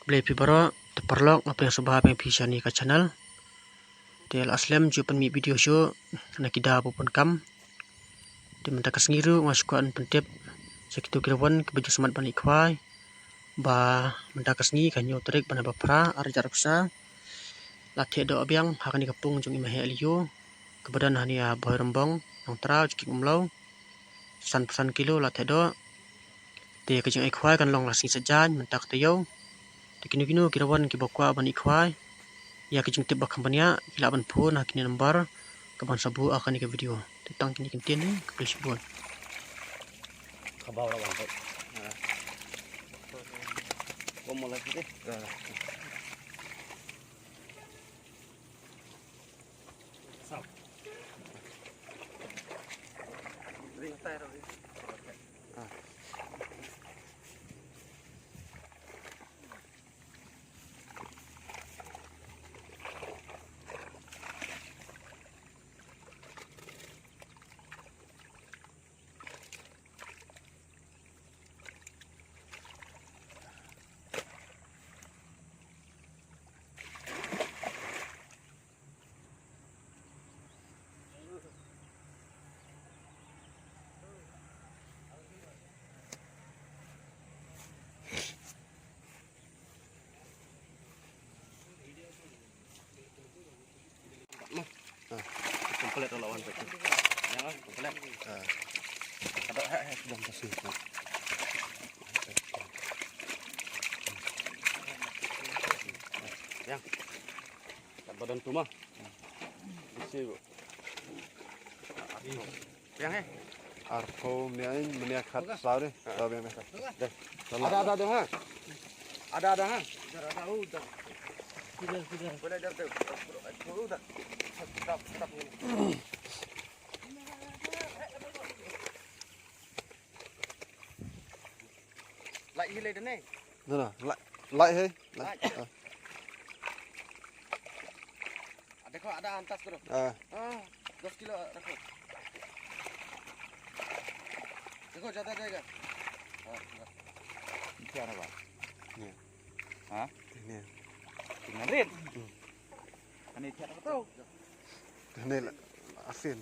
Blay pibaro teperlok apa yang subah yang bisa ni ke channel. Tel aslam jupan mi video show nakida pun kam. Di mentak sengiru masukan pentip sekitu kirawan kebejuk semat bani kwai. Ba mentak sengi kanyo terik bana bapra arjar psa. Lathe do abyang hakani kapung jung imahe aliyo. Kebadan hania boy rembong nang trau jikik umlau. San pesan kilo lathe do. Te kejung ikwai kan long lasing sejan mentak tayo. Kinu kirawan kibokwa bani kwai. Ya kejung tip bakam bania kila ban phone hakini number kaban sabu akan ni ke video. Tentang kini kintin ni ke buat. Kabaw rawan kok. Kau mulai kita. Sap. Ring tay rồi. Komplit lawan tu. Ya, komplit. Ada sudah masuk. Yang badan tu mah. Isi. Yang Arko meniak khat sare. Sabe me. Ada dah ha. Ada ha. Ada udah. Sudah. Boleh dah tu. Udah. Stop. Lại đi lên đến này. Nè, lại he. Lại. Ada antas bro. 10 kilo रखो. देखो ज्यादा जाएगा. क्या रहा बात? Ni. हाँ? Ni. Tinggal rin. Kan ini tiada tahu. Ni asin.